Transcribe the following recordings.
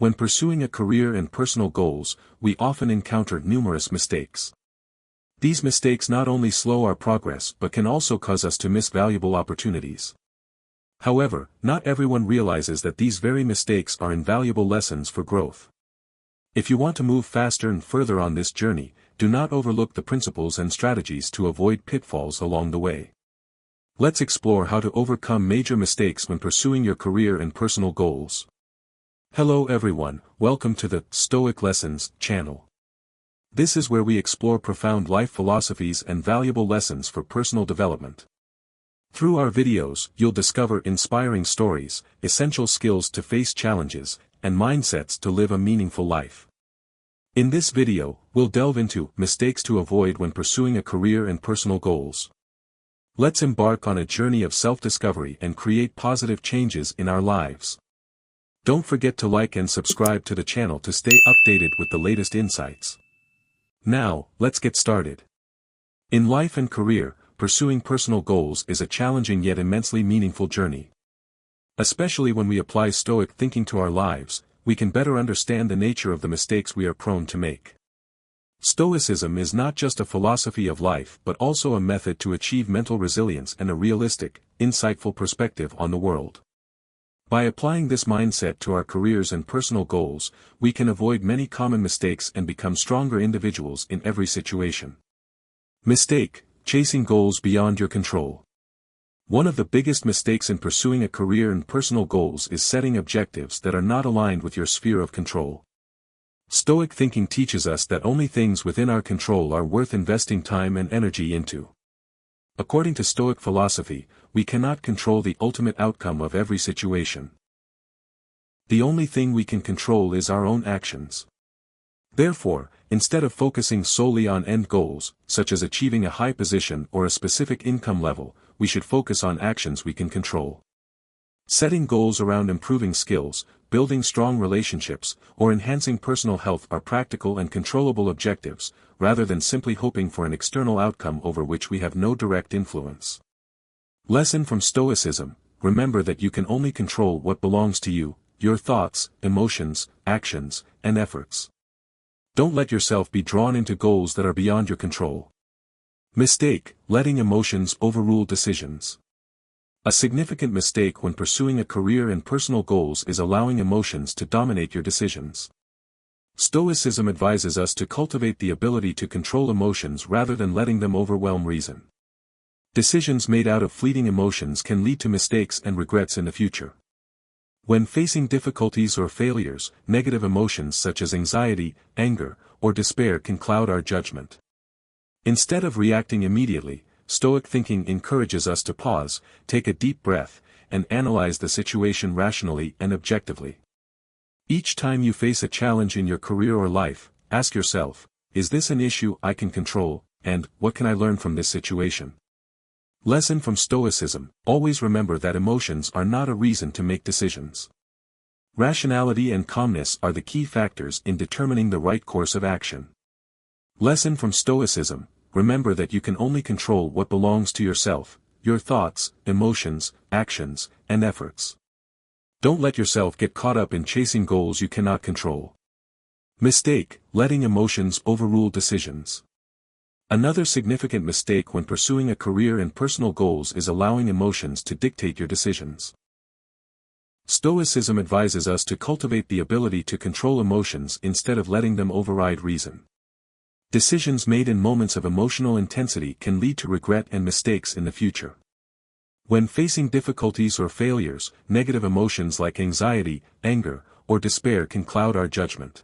When pursuing a career and personal goals, we often encounter numerous mistakes. These mistakes not only slow our progress but can also cause us to miss valuable opportunities. However, not everyone realizes that these very mistakes are invaluable lessons for growth. If you want to move faster and further on this journey, do not overlook the principles and strategies to avoid pitfalls along the way. Let's explore how to overcome major mistakes when pursuing your career and personal goals. Hello everyone, welcome to the Stoic Lessons channel. This is where we explore profound life philosophies and valuable lessons for personal development. Through our videos, you'll discover inspiring stories, essential skills to face challenges, and mindsets to live a meaningful life. In this video, we'll delve into mistakes to avoid when pursuing a career and personal goals. Let's embark on a journey of self-discovery and create positive changes in our lives. Don't forget to like and subscribe to the channel to stay updated with the latest insights. Now, let's get started. In life and career, pursuing personal goals is a challenging yet immensely meaningful journey. Especially when we apply Stoic thinking to our lives, we can better understand the nature of the mistakes we are prone to make. Stoicism is not just a philosophy of life but also a method to achieve mental resilience and a realistic, insightful perspective on the world. By applying this mindset to our careers and personal goals, we can avoid many common mistakes and become stronger individuals in every situation. Mistake: chasing goals beyond your control. One of the biggest mistakes in pursuing a career and personal goals is setting objectives that are not aligned with your sphere of control. Stoic thinking teaches us that only things within our control are worth investing time and energy into. According to Stoic philosophy, we cannot control the ultimate outcome of every situation. The only thing we can control is our own actions. Therefore, instead of focusing solely on end goals, such as achieving a high position or a specific income level, we should focus on actions we can control. Setting goals around improving skills, building strong relationships, or enhancing personal health are practical and controllable objectives, rather than simply hoping for an external outcome over which we have no direct influence. Lesson from Stoicism: remember that you can only control what belongs to you, your thoughts, emotions, actions, and efforts. Don't let yourself be drawn into goals that are beyond your control. Mistake: letting emotions overrule decisions. A significant mistake when pursuing a career and personal goals is allowing emotions to dominate your decisions. Stoicism advises us to cultivate the ability to control emotions rather than letting them overwhelm reason. Decisions made out of fleeting emotions can lead to mistakes and regrets in the future. When facing difficulties or failures, negative emotions such as anxiety, anger, or despair can cloud our judgment. Instead of reacting immediately, Stoic thinking encourages us to pause, take a deep breath, and analyze the situation rationally and objectively. Each time you face a challenge in your career or life, ask yourself, is this an issue I can control, and what can I learn from this situation? Lesson from Stoicism: always remember that emotions are not a reason to make decisions. Rationality and calmness are the key factors in determining the right course of action. Lesson from Stoicism: remember that you can only control what belongs to yourself, your thoughts, emotions, actions, and efforts. Don't let yourself get caught up in chasing goals you cannot control. Mistake: letting emotions overrule decisions. Another significant mistake when pursuing a career and personal goals is allowing emotions to dictate your decisions. Stoicism advises us to cultivate the ability to control emotions instead of letting them override reason. Decisions made in moments of emotional intensity can lead to regret and mistakes in the future. When facing difficulties or failures, negative emotions like anxiety, anger, or despair can cloud our judgment.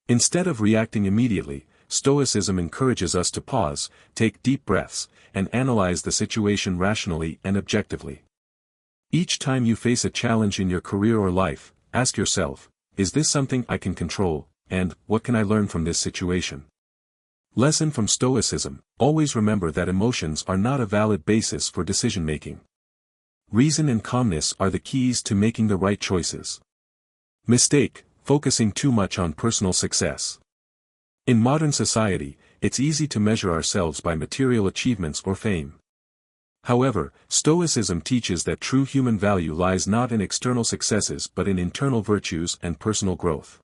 Instead of reacting immediately, Stoicism encourages us to pause, take deep breaths, and analyze the situation rationally and objectively. Each time you face a challenge in your career or life, ask yourself, is this something I can control, and what can I learn from this situation? Lesson from Stoicism: always remember that emotions are not a valid basis for decision-making. Reason and calmness are the keys to making the right choices. Mistake: focusing too much on personal success. In modern society, it's easy to measure ourselves by material achievements or fame. However, Stoicism teaches that true human value lies not in external successes but in internal virtues and personal growth.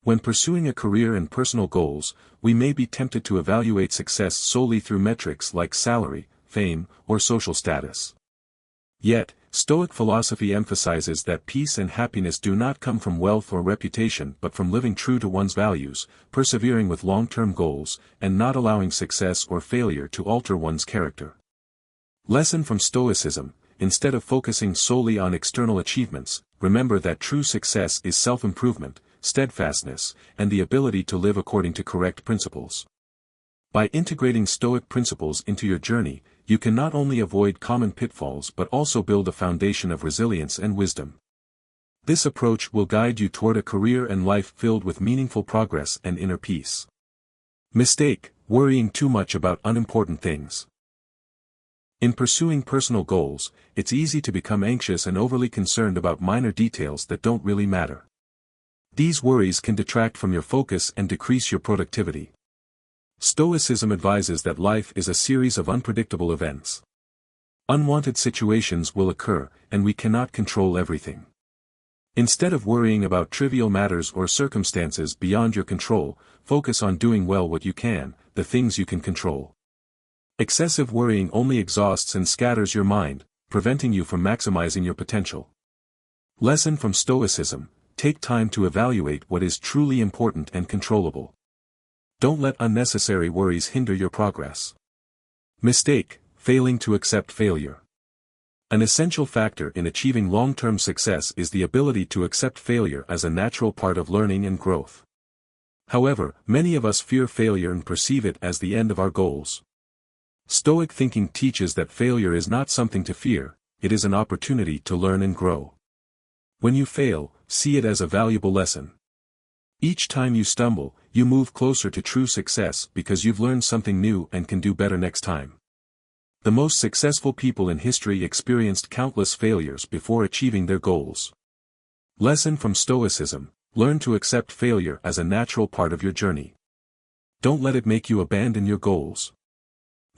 When pursuing a career and personal goals, we may be tempted to evaluate success solely through metrics like salary, fame, or social status. Yet, Stoic philosophy emphasizes that peace and happiness do not come from wealth or reputation but from living true to one's values, persevering with long-term goals, and not allowing success or failure to alter one's character. Lesson from Stoicism: instead of focusing solely on external achievements, remember that true success is self-improvement, steadfastness, and the ability to live according to correct principles. By integrating Stoic principles into your journey, you can not only avoid common pitfalls but also build a foundation of resilience and wisdom. This approach will guide you toward a career and life filled with meaningful progress and inner peace. Mistake: worrying too much about unimportant things. In pursuing personal goals, it's easy to become anxious and overly concerned about minor details that don't really matter. These worries can detract from your focus and decrease your productivity. Stoicism advises that life is a series of unpredictable events. Unwanted situations will occur, and we cannot control everything. Instead of worrying about trivial matters or circumstances beyond your control, focus on doing well what you can, the things you can control. Excessive worrying only exhausts and scatters your mind, preventing you from maximizing your potential. Lesson from Stoicism: take time to evaluate what is truly important and controllable. Don't let unnecessary worries hinder your progress. Mistake: failing to accept failure. An essential factor in achieving long-term success is the ability to accept failure as a natural part of learning and growth. However, many of us fear failure and perceive it as the end of our goals. Stoic thinking teaches that failure is not something to fear, it is an opportunity to learn and grow. When you fail, see it as a valuable lesson. Each time you stumble, you move closer to true success because you've learned something new and can do better next time. The most successful people in history experienced countless failures before achieving their goals. Lesson from Stoicism: learn to accept failure as a natural part of your journey. Don't let it make you abandon your goals.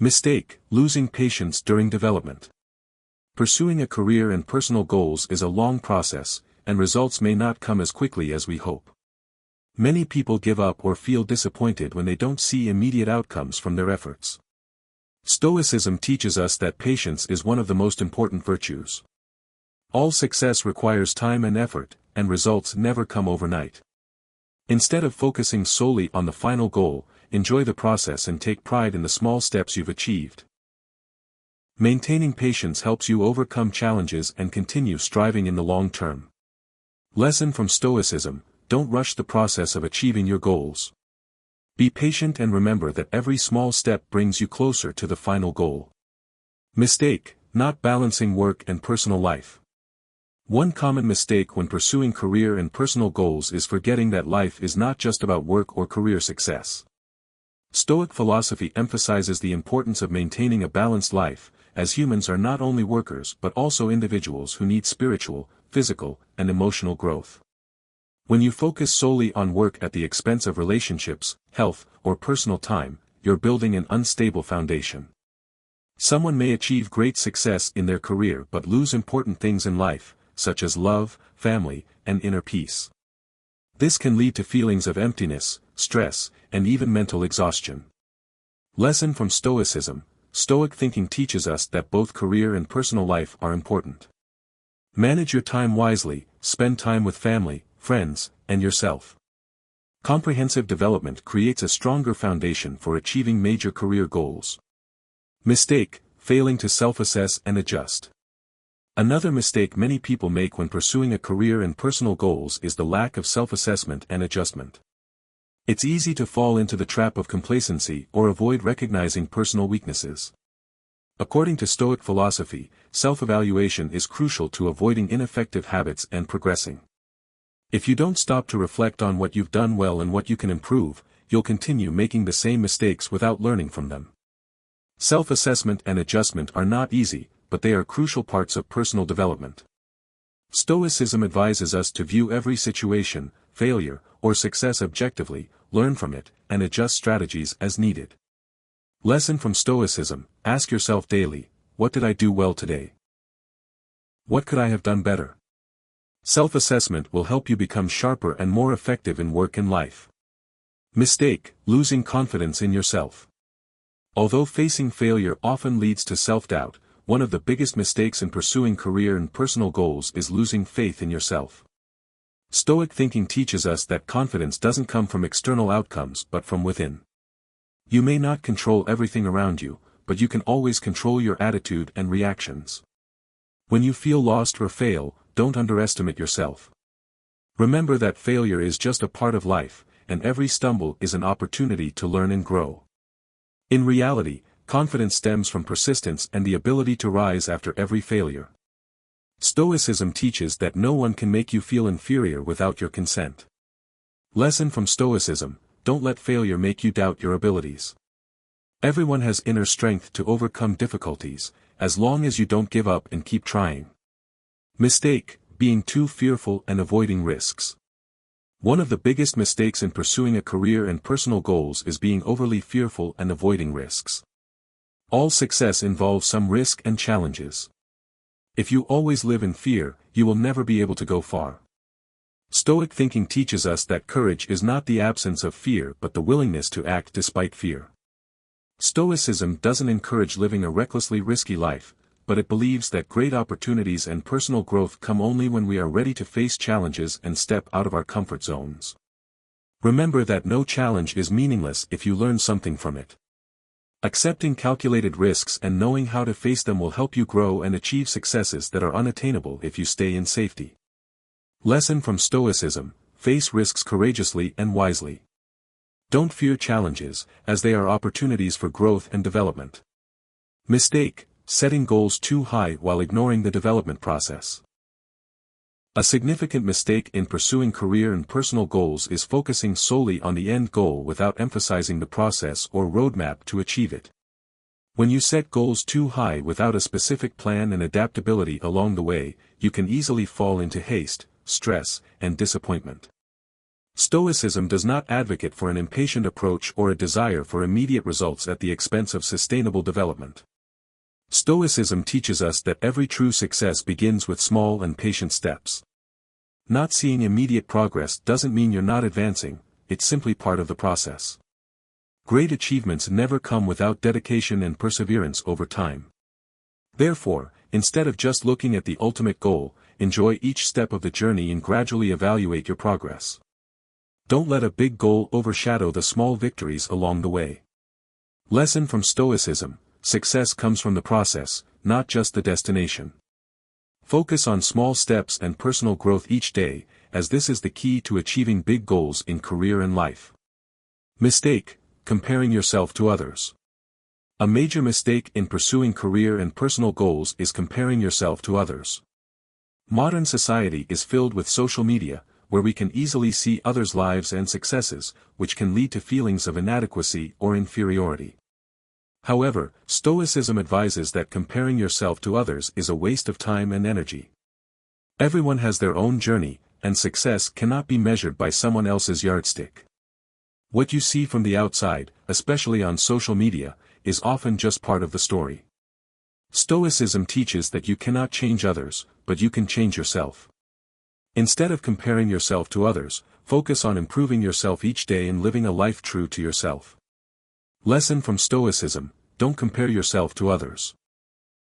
Mistake: losing patience during development. Pursuing a career and personal goals is a long process, and results may not come as quickly as we hope. Many people give up or feel disappointed when they don't see immediate outcomes from their efforts. Stoicism teaches us that patience is one of the most important virtues. All success requires time and effort, and results never come overnight. Instead of focusing solely on the final goal, enjoy the process and take pride in the small steps you've achieved. Maintaining patience helps you overcome challenges and continue striving in the long term. Lesson from Stoicism: don't rush the process of achieving your goals. Be patient and remember that every small step brings you closer to the final goal. Mistake: not balancing work and personal life. One common mistake when pursuing career and personal goals is forgetting that life is not just about work or career success. Stoic philosophy emphasizes the importance of maintaining a balanced life, as humans are not only workers but also individuals who need spiritual, physical, and emotional growth. When you focus solely on work at the expense of relationships, health, or personal time, you're building an unstable foundation. Someone may achieve great success in their career but lose important things in life, such as love, family, and inner peace. This can lead to feelings of emptiness, stress, and even mental exhaustion. Lesson from Stoicism: Stoic thinking teaches us that both career and personal life are important. Manage your time wisely, spend time with family, friends, and yourself. Comprehensive development creates a stronger foundation for achieving major career goals. Mistake: failing to self-assess and adjust. Another mistake many people make when pursuing a career and personal goals is the lack of self-assessment and adjustment. It's easy to fall into the trap of complacency or avoid recognizing personal weaknesses. According to Stoic philosophy, self-evaluation is crucial to avoiding ineffective habits and progressing. If you don't stop to reflect on what you've done well and what you can improve, you'll continue making the same mistakes without learning from them. Self-assessment and adjustment are not easy, but they are crucial parts of personal development. Stoicism advises us to view every situation, failure, or success objectively, learn from it, and adjust strategies as needed. Lesson from Stoicism: ask yourself daily, what did I do well today? What could I have done better? Self-assessment will help you become sharper and more effective in work and life. Mistake, losing confidence in yourself. Although facing failure often leads to self-doubt, one of the biggest mistakes in pursuing career and personal goals is losing faith in yourself. Stoic thinking teaches us that confidence doesn't come from external outcomes but from within. You may not control everything around you, but you can always control your attitude and reactions. When you feel lost or fail, don't underestimate yourself. Remember that failure is just a part of life, and every stumble is an opportunity to learn and grow. In reality, confidence stems from persistence and the ability to rise after every failure. Stoicism teaches that no one can make you feel inferior without your consent. Lesson from Stoicism: don't let failure make you doubt your abilities. Everyone has inner strength to overcome difficulties, as long as you don't give up and keep trying. Mistake, being too fearful and avoiding risks. One of the biggest mistakes in pursuing a career and personal goals is being overly fearful and avoiding risks. All success involves some risk and challenges. If you always live in fear, you will never be able to go far. Stoic thinking teaches us that courage is not the absence of fear but the willingness to act despite fear. Stoicism doesn't encourage living a recklessly risky life, but it believes that great opportunities and personal growth come only when we are ready to face challenges and step out of our comfort zones. Remember that no challenge is meaningless if you learn something from it. Accepting calculated risks and knowing how to face them will help you grow and achieve successes that are unattainable if you stay in safety. Lesson from Stoicism: face risks courageously and wisely. Don't fear challenges, as they are opportunities for growth and development. Mistake, setting goals too high while ignoring the development process. A significant mistake in pursuing career and personal goals is focusing solely on the end goal without emphasizing the process or roadmap to achieve it. When you set goals too high without a specific plan and adaptability along the way, you can easily fall into haste, stress, and disappointment. Stoicism does not advocate for an impatient approach or a desire for immediate results at the expense of sustainable development. Stoicism teaches us that every true success begins with small and patient steps. Not seeing immediate progress doesn't mean you're not advancing, it's simply part of the process. Great achievements never come without dedication and perseverance over time. Therefore, instead of just looking at the ultimate goal, enjoy each step of the journey and gradually evaluate your progress. Don't let a big goal overshadow the small victories along the way. Lesson from Stoicism: success comes from the process, not just the destination. Focus on small steps and personal growth each day, as this is the key to achieving big goals in career and life. Mistake, comparing yourself to others. A major mistake in pursuing career and personal goals is comparing yourself to others. Modern society is filled with social media, where we can easily see others' lives and successes, which can lead to feelings of inadequacy or inferiority. However, Stoicism advises that comparing yourself to others is a waste of time and energy. Everyone has their own journey, and success cannot be measured by someone else's yardstick. What you see from the outside, especially on social media, is often just part of the story. Stoicism teaches that you cannot change others, but you can change yourself. Instead of comparing yourself to others, focus on improving yourself each day and living a life true to yourself. Lesson from Stoicism: don't compare yourself to others.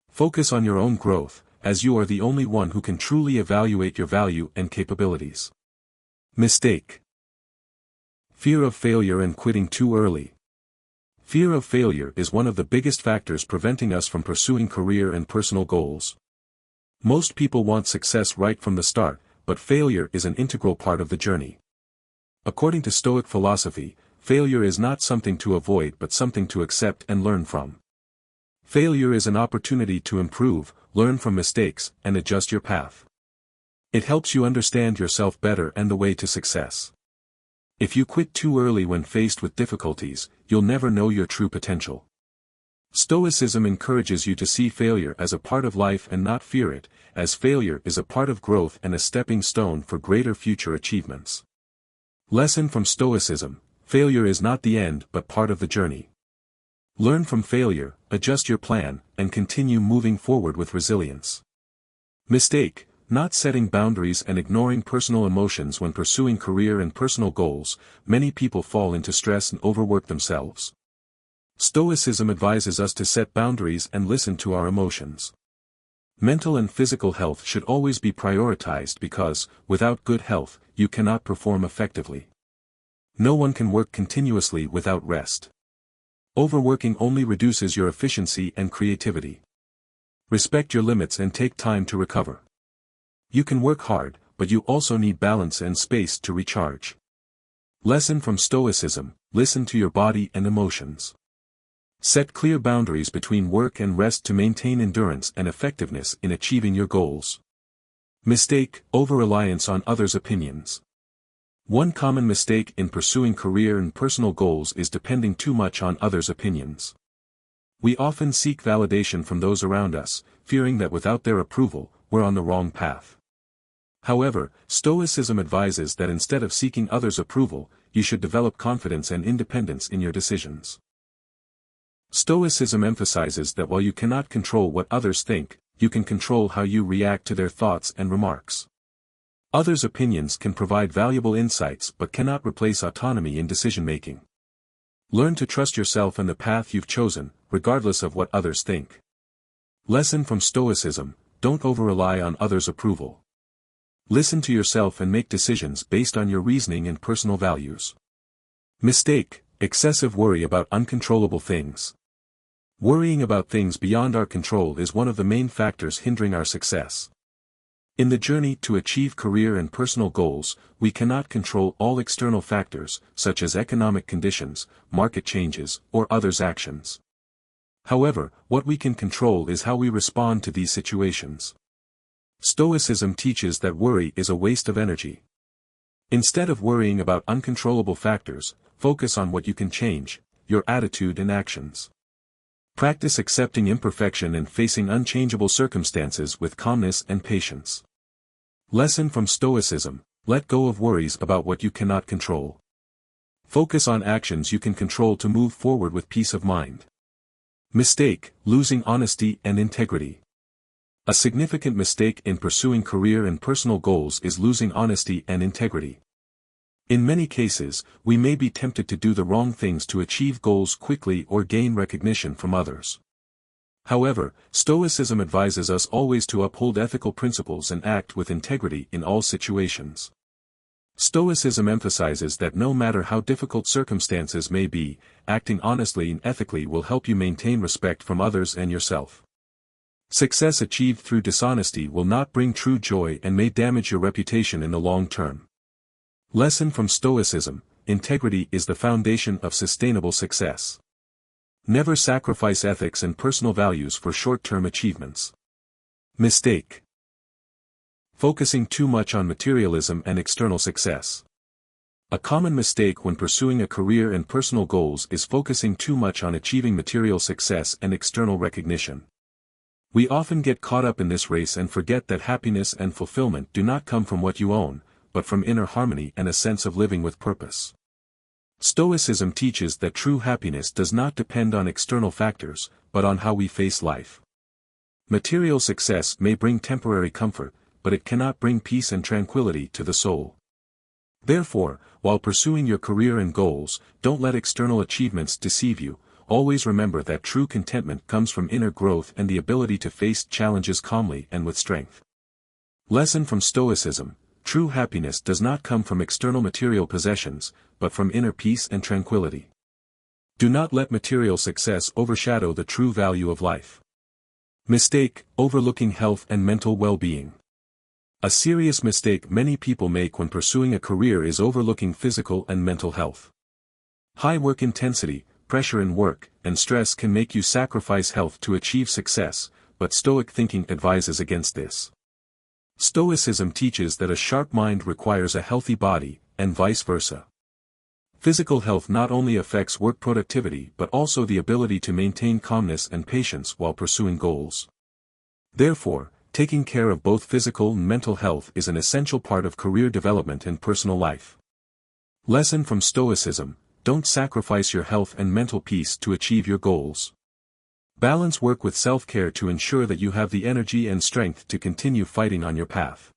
Focus on your own growth, as you are the only one who can truly evaluate your value and capabilities. Mistake. Fear of failure and quitting too early. Fear of failure is one of the biggest factors preventing us from pursuing career and personal goals. Most people want success right from the start, but failure is an integral part of the journey. According to Stoic philosophy, failure is not something to avoid but something to accept and learn from. Failure is an opportunity to improve, learn from mistakes, and adjust your path. It helps you understand yourself better and the way to success. If you quit too early when faced with difficulties, you'll never know your true potential. Stoicism encourages you to see failure as a part of life and not fear it, as failure is a part of growth and a stepping stone for greater future achievements. Lesson from Stoicism: failure is not the end but part of the journey. Learn from failure, adjust your plan, and continue moving forward with resilience. Mistake: not setting boundaries and ignoring personal emotions when pursuing career and personal goals. Many people fall into stress and overwork themselves. Stoicism advises us to set boundaries and listen to our emotions. Mental and physical health should always be prioritized because, without good health, you cannot perform effectively. No one can work continuously without rest. Overworking only reduces your efficiency and creativity. Respect your limits and take time to recover. You can work hard, but you also need balance and space to recharge. Lesson from Stoicism: listen to your body and emotions. Set clear boundaries between work and rest to maintain endurance and effectiveness in achieving your goals. Mistake: over-reliance on others' opinions. One common mistake in pursuing career and personal goals is depending too much on others' opinions. We often seek validation from those around us, fearing that without their approval, we're on the wrong path. However, Stoicism advises that instead of seeking others' approval, you should develop confidence and independence in your decisions. Stoicism emphasizes that while you cannot control what others think, you can control how you react to their thoughts and remarks. Others' opinions can provide valuable insights but cannot replace autonomy in decision-making. Learn to trust yourself and the path you've chosen, regardless of what others think. Lesson from Stoicism: don't over-rely on others' approval. Listen to yourself and make decisions based on your reasoning and personal values. Mistake: excessive worry about uncontrollable things. Worrying about things beyond our control is one of the main factors hindering our success. In the journey to achieve career and personal goals, we cannot control all external factors, such as economic conditions, market changes, or others' actions. However, what we can control is how we respond to these situations. Stoicism teaches that worry is a waste of energy. Instead of worrying about uncontrollable factors, focus on what you can change: your attitude and actions. Practice accepting imperfection and facing unchangeable circumstances with calmness and patience. Lesson from Stoicism: let go of worries about what you cannot control. Focus on actions you can control to move forward with peace of mind. Mistake: losing honesty and integrity. A significant mistake in pursuing career and personal goals is losing honesty and integrity. In many cases, we may be tempted to do the wrong things to achieve goals quickly or gain recognition from others. However, Stoicism advises us always to uphold ethical principles and act with integrity in all situations. Stoicism emphasizes that no matter how difficult circumstances may be, acting honestly and ethically will help you maintain respect from others and yourself. Success achieved through dishonesty will not bring true joy and may damage your reputation in the long term. Lesson from Stoicism: integrity is the foundation of sustainable success. Never sacrifice ethics and personal values for short-term achievements. Mistake: focusing too much on materialism and external success. A common mistake when pursuing a career and personal goals is focusing too much on achieving material success and external recognition. We often get caught up in this race and forget that happiness and fulfillment do not come from what you own, but from inner harmony and a sense of living with purpose. Stoicism teaches that true happiness does not depend on external factors, but on how we face life. Material success may bring temporary comfort, but it cannot bring peace and tranquility to the soul. Therefore, while pursuing your career and goals, don't let external achievements deceive you. Always remember that true contentment comes from inner growth and the ability to face challenges calmly and with strength. Lesson from Stoicism: true happiness does not come from external material possessions, but from inner peace and tranquility. Do not let material success overshadow the true value of life. Mistake: overlooking health and mental well-being. A serious mistake many people make when pursuing a career is overlooking physical and mental health. High work intensity, pressure in work, and stress can make you sacrifice health to achieve success, but Stoic thinking advises against this. Stoicism teaches that a sharp mind requires a healthy body, and vice versa. Physical health not only affects work productivity but also the ability to maintain calmness and patience while pursuing goals. Therefore, taking care of both physical and mental health is an essential part of career development and personal life. Lesson from Stoicism: don't sacrifice your health and mental peace to achieve your goals. Balance work with self-care to ensure that you have the energy and strength to continue fighting on your path.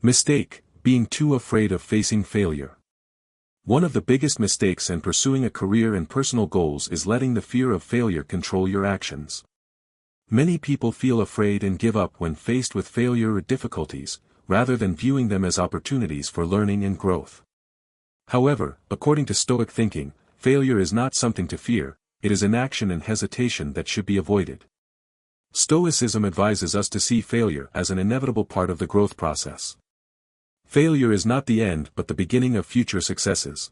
Mistake: being too afraid of facing failure. One of the biggest mistakes in pursuing a career and personal goals is letting the fear of failure control your actions. Many people feel afraid and give up when faced with failure or difficulties, rather than viewing them as opportunities for learning and growth. However, according to Stoic thinking, failure is not something to fear, it is inaction and hesitation that should be avoided. Stoicism advises us to see failure as an inevitable part of the growth process. Failure is not the end but the beginning of future successes.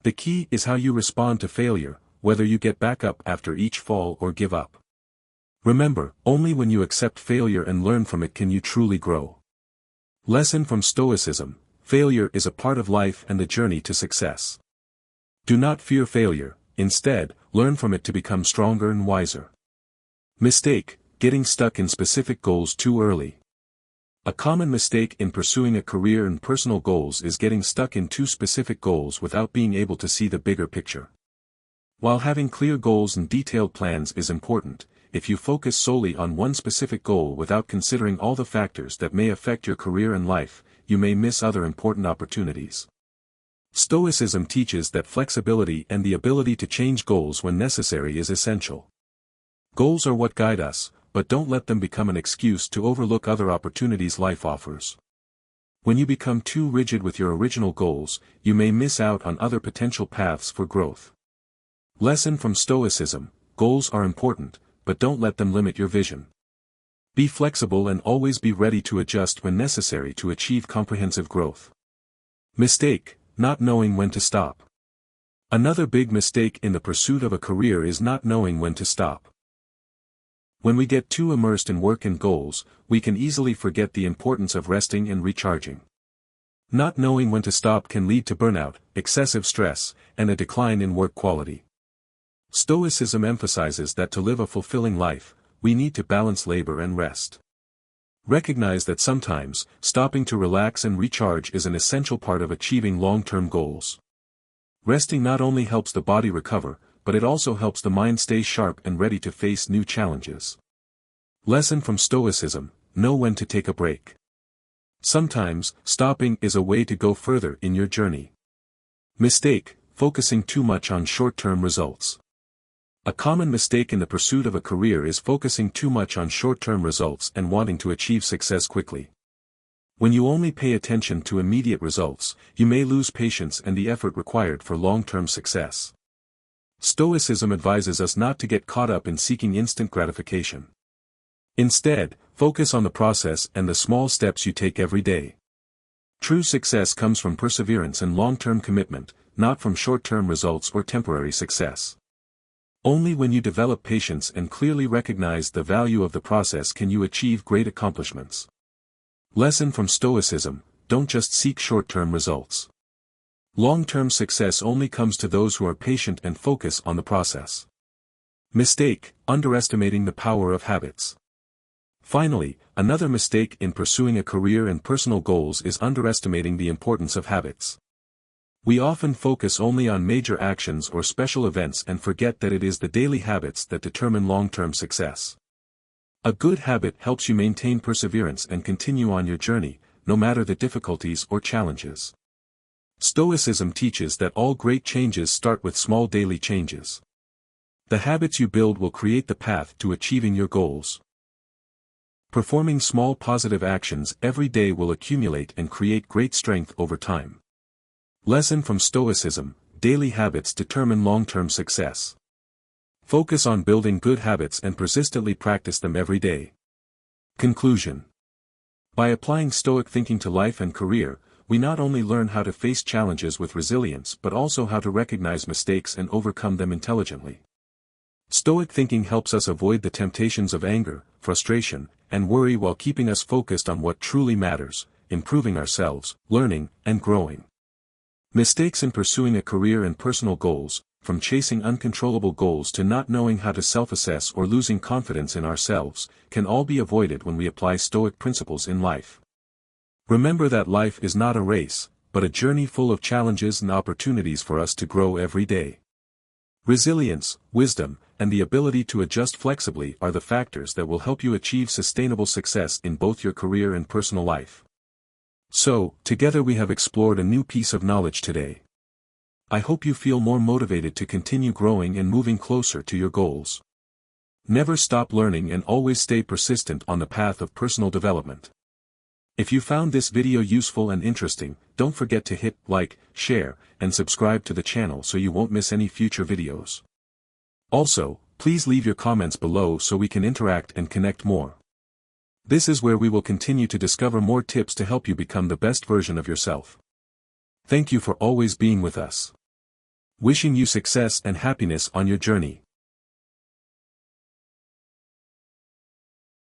The key is how you respond to failure, whether you get back up after each fall or give up. Remember, only when you accept failure and learn from it can you truly grow. Lesson from Stoicism: failure is a part of life and the journey to success. Do not fear failure, instead, learn from it to become stronger and wiser. Mistake: getting stuck in specific goals too early. A common mistake in pursuing a career and personal goals is getting stuck in too specific goals without being able to see the bigger picture. While having clear goals and detailed plans is important, if you focus solely on one specific goal without considering all the factors that may affect your career and life, you may miss other important opportunities. Stoicism teaches that flexibility and the ability to change goals when necessary is essential. Goals are what guide us, but don't let them become an excuse to overlook other opportunities life offers. When you become too rigid with your original goals, you may miss out on other potential paths for growth. Lesson from Stoicism: goals are important, but don't let them limit your vision. Be flexible and always be ready to adjust when necessary to achieve comprehensive growth. Mistake: not knowing when to stop. Another big mistake in the pursuit of a career is not knowing when to stop. When we get too immersed in work and goals, we can easily forget the importance of resting and recharging. Not knowing when to stop can lead to burnout, excessive stress, and a decline in work quality. Stoicism emphasizes that to live a fulfilling life, we need to balance labor and rest. Recognize that sometimes, stopping to relax and recharge is an essential part of achieving long-term goals. Resting not only helps the body recover, but it also helps the mind stay sharp and ready to face new challenges. Lesson from Stoicism: know when to take a break. Sometimes, stopping is a way to go further in your journey. Mistake: focusing too much on short-term results. A common mistake in the pursuit of a career is focusing too much on short-term results and wanting to achieve success quickly. When you only pay attention to immediate results, you may lose patience and the effort required for long-term success. Stoicism advises us not to get caught up in seeking instant gratification. Instead, focus on the process and the small steps you take every day. True success comes from perseverance and long-term commitment, not from short-term results or temporary success. Only when you develop patience and clearly recognize the value of the process can you achieve great accomplishments. Lesson from Stoicism: don't just seek short-term results. Long-term success only comes to those who are patient and focus on the process. Mistake: underestimating the power of habits. Finally, another mistake in pursuing a career and personal goals is underestimating the importance of habits. We often focus only on major actions or special events and forget that it is the daily habits that determine long-term success. A good habit helps you maintain perseverance and continue on your journey, no matter the difficulties or challenges. Stoicism teaches that all great changes start with small daily changes. The habits you build will create the path to achieving your goals. Performing small positive actions every day will accumulate and create great strength over time. Lesson from Stoicism: daily habits determine long-term success. Focus on building good habits and persistently practice them every day. Conclusion: by applying Stoic thinking to life and career, we not only learn how to face challenges with resilience but also how to recognize mistakes and overcome them intelligently. Stoic thinking helps us avoid the temptations of anger, frustration, and worry while keeping us focused on what truly matters: improving ourselves, learning, and growing. Mistakes in pursuing a career and personal goals, from chasing uncontrollable goals to not knowing how to self-assess or losing confidence in ourselves, can all be avoided when we apply Stoic principles in life. Remember that life is not a race, but a journey full of challenges and opportunities for us to grow every day. Resilience, wisdom, and the ability to adjust flexibly are the factors that will help you achieve sustainable success in both your career and personal life. So, together we have explored a new piece of knowledge today. I hope you feel more motivated to continue growing and moving closer to your goals. Never stop learning and always stay persistent on the path of personal development. If you found this video useful and interesting, don't forget to hit like, share, and subscribe to the channel so you won't miss any future videos. Also, please leave your comments below so we can interact and connect more. This is where we will continue to discover more tips to help you become the best version of yourself. Thank you for always being with us. Wishing you success and happiness on your journey.